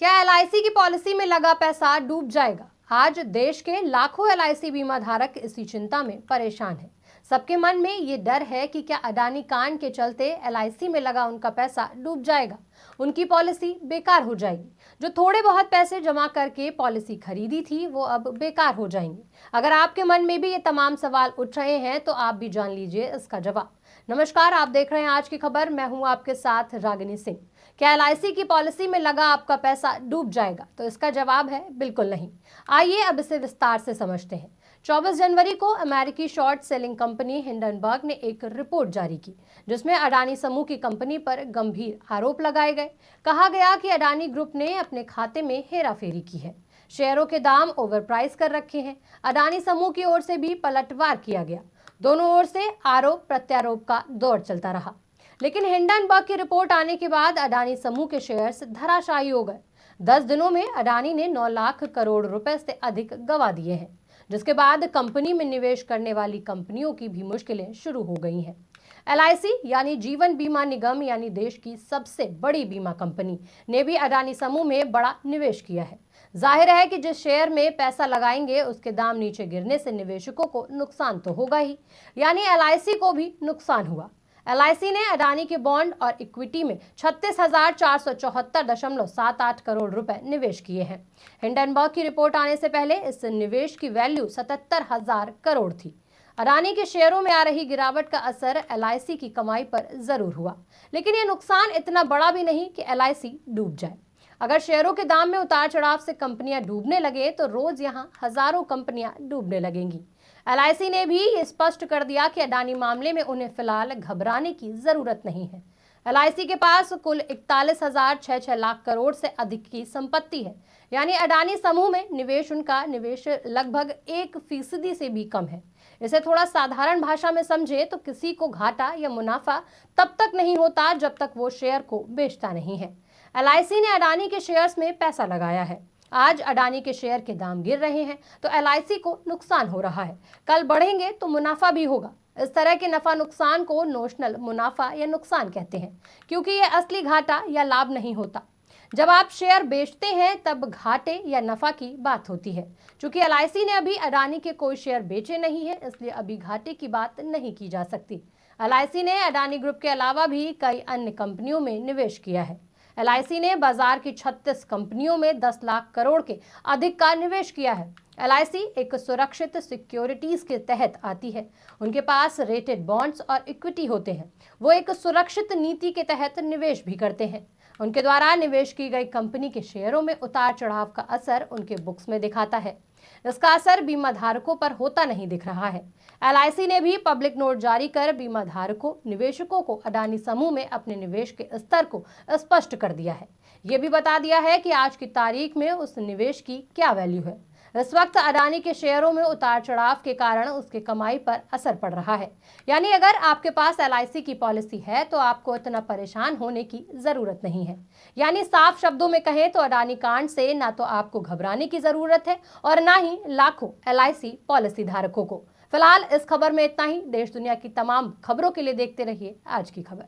क्या एलआईसी की पॉलिसी में लगा पैसा डूब जाएगा? आज देश के लाखों एलआईसी बीमा धारक इसी चिंता में परेशान हैं। सबके मन में ये डर है कि क्या अडानी कांड के चलते एलआईसी में लगा उनका पैसा डूब जाएगा, उनकी पॉलिसी बेकार हो जाएगी। जो थोड़े बहुत पैसे जमा करके पॉलिसी खरीदी थी वो अब बेकार हो जाएंगी। अगर आपके मन में भी ये तमाम सवाल उठ रहे हैं तो आप भी जान लीजिए इसका जवाब। नमस्कार, आप देख रहे हैं आज की खबर। मैं हूं आपके साथ रागिनी सिंह। क्या एलआईसी की पॉलिसी में लगा आपका पैसा डूब जाएगा? तो इसका जवाब है बिल्कुल नहीं। आइए अब इसे विस्तार से समझते हैं। 24 जनवरी को अमेरिकी शॉर्ट सेलिंग कंपनी हिंडनबर्ग ने एक रिपोर्ट जारी की, जिसमें अडानी समूह की कंपनी पर गंभीर आरोप लगाए गए। कहा गया कि अडानी ग्रुप ने अपने खाते में हेराफेरी की है, शेयरों के दाम ओवर प्राइस कर रखे हैं। अडानी समूह की ओर से भी पलटवार किया गया। दोनों ओर से आरोप प्रत्यारोप का दौर चलता रहा, लेकिन हिंडनबर्ग की रिपोर्ट आने के बाद अडानी समूह के शेयर्स धराशायी हो गए। 10 दिनों में अडानी ने 9 लाख करोड़ रुपए से अधिक गंवा दिए हैं, जिसके बाद कंपनी में निवेश करने वाली कंपनियों की भी मुश्किलें शुरू हो गई हैं। एलआईसी यानी जीवन बीमा निगम यानी देश की सबसे बड़ी बीमा कंपनी ने भी अडानी समूह में बड़ा निवेश किया है। जाहिर है कि जिस शेयर में पैसा लगाएंगे उसके दाम नीचे गिरने से निवेशकों को नुकसान तो होगा ही, यानी एलआईसी को भी नुकसान हुआ। एलआईसी ने अडानी के बॉन्ड और इक्विटी में 36,474.78 करोड़ रुपए निवेश किए हैं। हिंडनबर्ग की रिपोर्ट आने से पहले इस निवेश की वैल्यू 77,000 करोड़ थी। अडानी के शेयरों में आ रही गिरावट का असर एलआईसी की कमाई पर जरूर हुआ, लेकिन यह नुकसान इतना बड़ा भी नहीं कि एलआईसी डूब जाए। अगर शेयरों के दाम में उतार चढ़ाव से कंपनियां डूबने लगे तो रोज यहां हजारों कंपनियां डूबने लगेंगी। एलआईसी ने भी ये स्पष्ट कर दिया कि अडानी मामले में उन्हें फिलहाल घबराने की जरूरत नहीं है। एलआईसी के पास कुल 41,606 लाख करोड़ से अधिक की संपत्ति है, यानी अडानी समूह में निवेश उनका निवेश लगभग 1% से भी कम है। इसे थोड़ा साधारण भाषा में समझे तो किसी को घाटा या मुनाफा तब तक नहीं होता जब तक वो शेयर को बेचता नहीं है। एलआईसी ने अडानी के शेयर्स में पैसा लगाया है। आज अडानी के शेयर के दाम गिर रहे हैं तो एलआईसी को नुकसान हो रहा है। कल बढ़ेंगे तो मुनाफा भी होगा। इस तरह के नफा नुकसान को नोशनल मुनाफा या नुकसान कहते हैं, क्योंकि यह असली घाटा या लाभ नहीं होता। जब आप शेयर बेचते हैं तब घाटे या नफा की बात होती है। चूंकि एलआईसी ने अभी अडानी के कोई शेयर बेचे नहीं है, इसलिए अभी घाटे की बात नहीं की जा सकती। एलआईसी ने अडानी ग्रुप के अलावा भी कई अन्य कंपनियों में निवेश किया है। एलआईसी ने बाजार की 36 कंपनियों में 10 लाख करोड़ के अधिक का निवेश किया है। एलआईसी एक सुरक्षित सिक्योरिटीज के तहत आती है। उनके पास रेटेड बॉन्ड्स और इक्विटी होते हैं। वो एक सुरक्षित नीति के तहत निवेश भी करते हैं। उनके द्वारा निवेश की गई कंपनी के शेयरों में उतार चढ़ाव का असर उनके बुक्स में दिखाता है। इसका असर बीमा धारकों पर होता नहीं दिख रहा है। एलआईसी ने भी पब्लिक नोट जारी कर बीमा धारकों निवेशकों को अडानी समूह में अपने निवेश के स्तर को स्पष्ट कर दिया है। ये भी बता दिया है कि आज की तारीख में उस निवेश की क्या वैल्यू है। इस वक्त अडानी के शेयरों में उतार चढ़ाव के कारण उसके कमाई पर असर पड़ रहा है। यानी अगर आपके पास एलआईसी की पॉलिसी है तो आपको इतना परेशान होने की जरूरत नहीं है। यानी साफ शब्दों में कहें तो अडानी कांड से ना तो आपको घबराने की जरूरत है और ना ही लाखों एलआईसी पॉलिसी धारकों को। फिलहाल इस खबर में इतना ही। देश दुनिया की तमाम खबरों के लिए देखते रहिए आज की खबर।